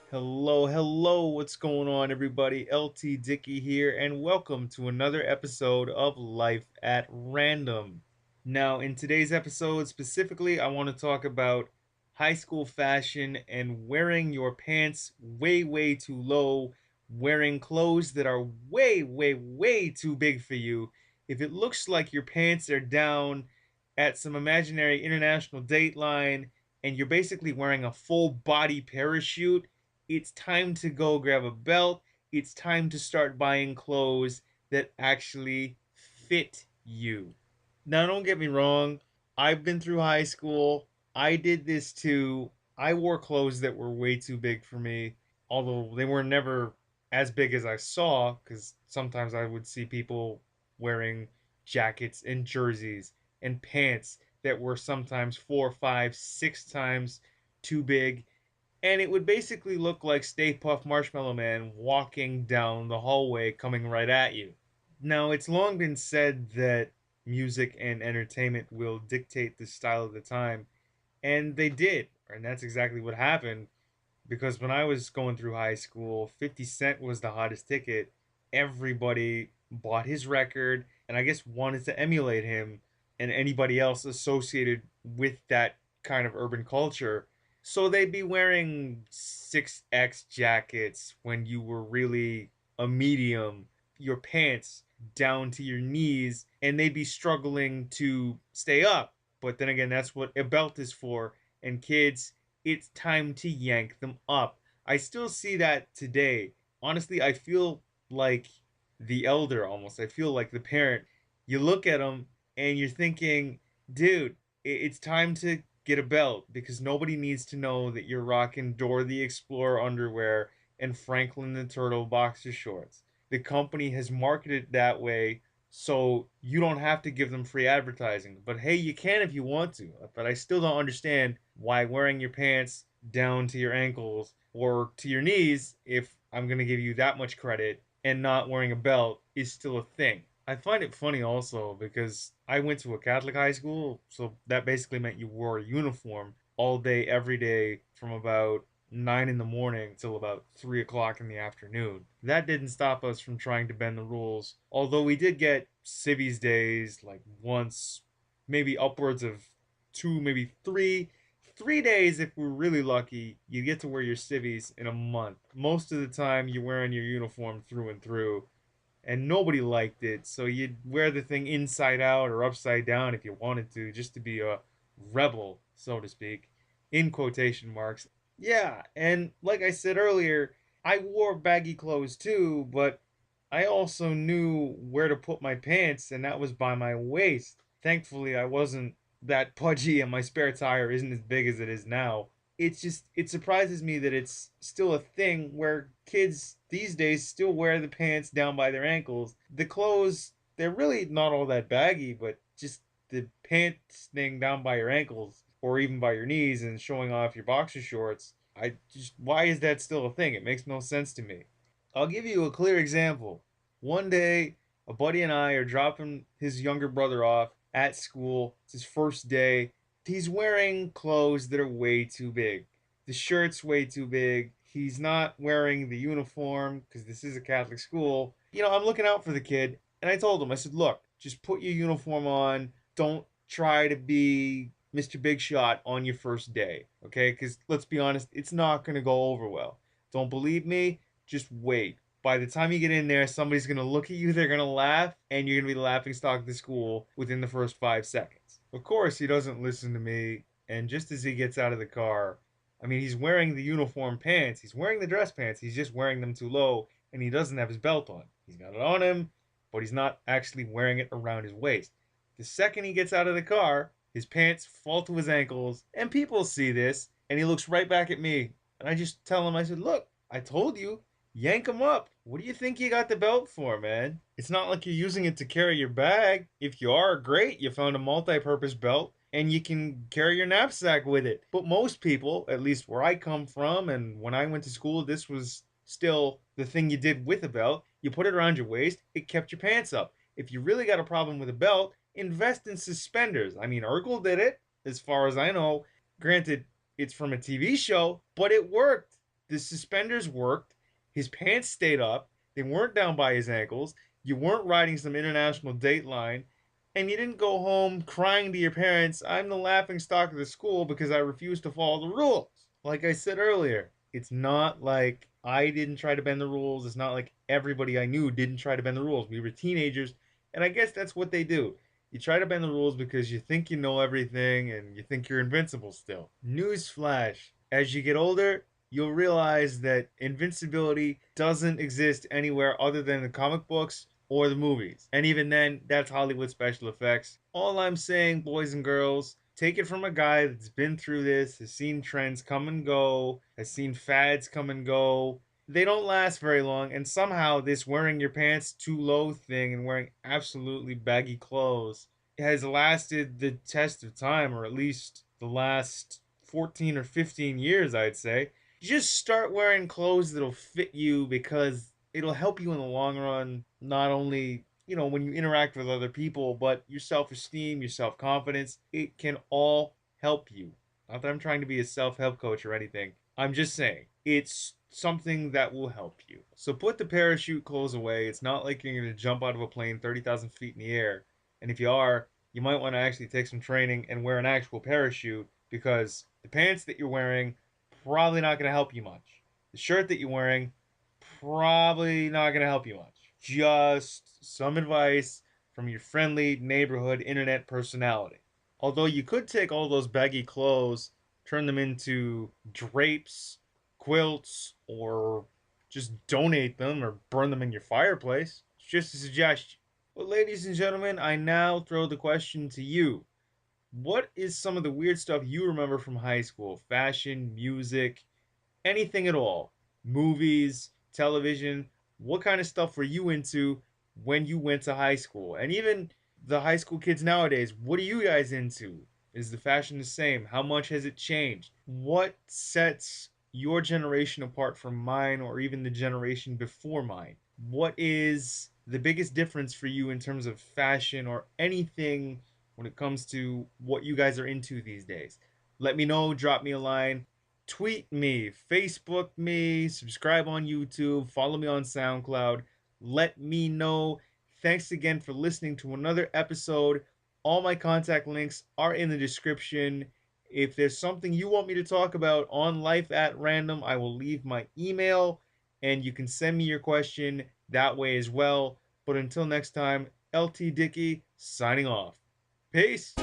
Hello, what's going on, everybody? Dickey here, and welcome to another episode of Life at Random. Now, in today's episode specifically, I want to talk about high school fashion and wearing your pants way too low, wearing clothes that are way too big for you. If it looks like your pants are down at some imaginary international dateline and you're basically wearing a full body parachute, it's time to go grab a belt. It's time to start buying clothes that actually fit you. Now, don't get me wrong. I've been through high school. I did this too. I wore clothes that were way too big for me, although they were never as big as I saw, because sometimes I would see people wearing jackets and jerseys and pants that were sometimes 4, 5, 6 times too big, and it would basically look like Stay Puft Marshmallow Man walking down the hallway coming right at you. Now, it's long been said that music and entertainment will dictate the style of the time, and they did, and that's exactly what happened. Because when I was going through high school, 50 Cent was the hottest ticket. Everybody bought his record, and I guess wanted to emulate him and anybody else associated with that kind of urban culture. So they'd be wearing 6X jackets when you were really a medium, your pants down to your knees, and they'd be struggling to stay up. But then again, that's what a belt is for. And kids, it's time to yank them up. I still see that today. Honestly, I feel like the elder almost. I feel like the parent. You look at them and you're thinking, dude, it's time to get a belt because nobody needs to know that you're rocking Dora the Explorer underwear and Franklin the Turtle boxer shorts. The company has marketed it that way so you don't have to give them free advertising. But hey, you can if you want to. But I still don't understand why wearing your pants down to your ankles or to your knees, if I'm going to give you that much credit, and not wearing a belt is still a thing. I find it funny also because I went to a Catholic high school, so that basically meant you wore a uniform all day, every day, from about 9 in the morning till about 3 o'clock in the afternoon. That didn't stop us from trying to bend the rules, although we did get civvies days like once, maybe upwards of two, maybe three. 3 days, if we're really lucky, you get to wear your civvies in a month. Most of the time, you're wearing your uniform through and through, and nobody liked it. So you'd wear the thing inside out or upside down if you wanted to, just to be a rebel, so to speak, in quotation marks. Yeah, and like I said earlier, I wore baggy clothes too, but I also knew where to put my pants, and that was by my waist. Thankfully, I wasn't that pudgy, and my spare tire isn't as big as it is now. It surprises me that it's still a thing where kids these days still wear the pants down by their ankles. The clothes, they're really not all that baggy, but just the pants thing down by your ankles or even by your knees and showing off your boxer shorts. Why is that still a thing? It makes no sense to me. I'll give you a clear example. One day, a buddy and I are dropping his younger brother off at school. It's his first day. He's wearing clothes that are way too big. The shirt's way too big. He's not wearing the uniform because this is a Catholic school. I'm looking out for the kid. And I told him, I said, look, just put your uniform on. Don't try to be Mr. Big Shot on your first day. Okay? Because let's be honest, it's not going to go over well. Don't believe me? Just wait. By the time you get in there, somebody's going to look at you, they're going to laugh, and you're going to be the laughing stock of the school within the first 5 seconds. Of course, he doesn't listen to me, and just as he gets out of the car, I mean, he's wearing the uniform pants, he's wearing the dress pants, he's just wearing them too low, and he doesn't have his belt on. He's got it on him, but he's not actually wearing it around his waist. The second he gets out of the car, his pants fall to his ankles, and people see this, and he looks right back at me. And I just tell him, I said, look, I told you, yank him up. What do you think you got the belt for, man? It's not like you're using it to carry your bag. If you are, great, you found a multi-purpose belt and you can carry your knapsack with it. But most people, at least where I come from and when I went to school, this was still the thing you did with a belt. You put it around your waist, it kept your pants up. If you really got a problem with a belt, invest in suspenders. I mean, Urkel did it, as far as I know. Granted, it's from a TV show, but it worked. The suspenders worked. His pants stayed up. They weren't down by his ankles. You weren't riding some international dateline. And you didn't go home crying to your parents, I'm the laughing stock of the school because I refused to follow the rules. Like I said earlier, it's not like I didn't try to bend the rules. It's not like everybody I knew didn't try to bend the rules. We were teenagers, and I guess that's what they do. You try to bend the rules because you think you know everything and you think you're invincible still. Newsflash, as you get older, you'll realize that invincibility doesn't exist anywhere other than the comic books or the movies. And even then, that's Hollywood special effects. All I'm saying, boys and girls, take it from a guy that's been through this, has seen trends come and go, has seen fads come and go. They don't last very long, and somehow this wearing your pants too low thing and wearing absolutely baggy clothes has lasted the test of time, or at least the last 14 or 15 years, I'd say. Just start wearing clothes that'll fit you because it'll help you in the long run, not only when you interact with other people, but your self-esteem, your self-confidence. It can all help you. Not that I'm trying to be a self-help coach or anything. I'm just saying it's something that will help you. So put the parachute clothes away. It's not like you're going to jump out of a plane 30,000 feet in the air. And if you are, you might want to actually take some training and wear an actual parachute, because the pants that you're wearing probably not going to help you much. The shirt that you're wearing probably not going to help you much. Just some advice from your friendly neighborhood internet personality. Although you could take all those baggy clothes, turn them into drapes, quilts, or just donate them or burn them in your fireplace. It's just a suggestion. Well, ladies and gentlemen, I now throw the question to you. What is some of the weird stuff you remember from high school? Fashion, music, anything at all? Movies, television? What kind of stuff were you into when you went to high school? And even the high school kids nowadays, what are you guys into? Is the fashion the same? How much has it changed? What sets your generation apart from mine or even the generation before mine? What is the biggest difference for you in terms of fashion or anything when it comes to what you guys are into these days? Let me know, drop me a line, tweet me, Facebook me, subscribe on YouTube, follow me on SoundCloud. Let me know. Thanks again for listening to another episode. All my contact links are in the description. If there's something you want me to talk about on Life at Random, I will leave my email and you can send me your question that way as well. But until next time, LT Dickey signing off. Peace.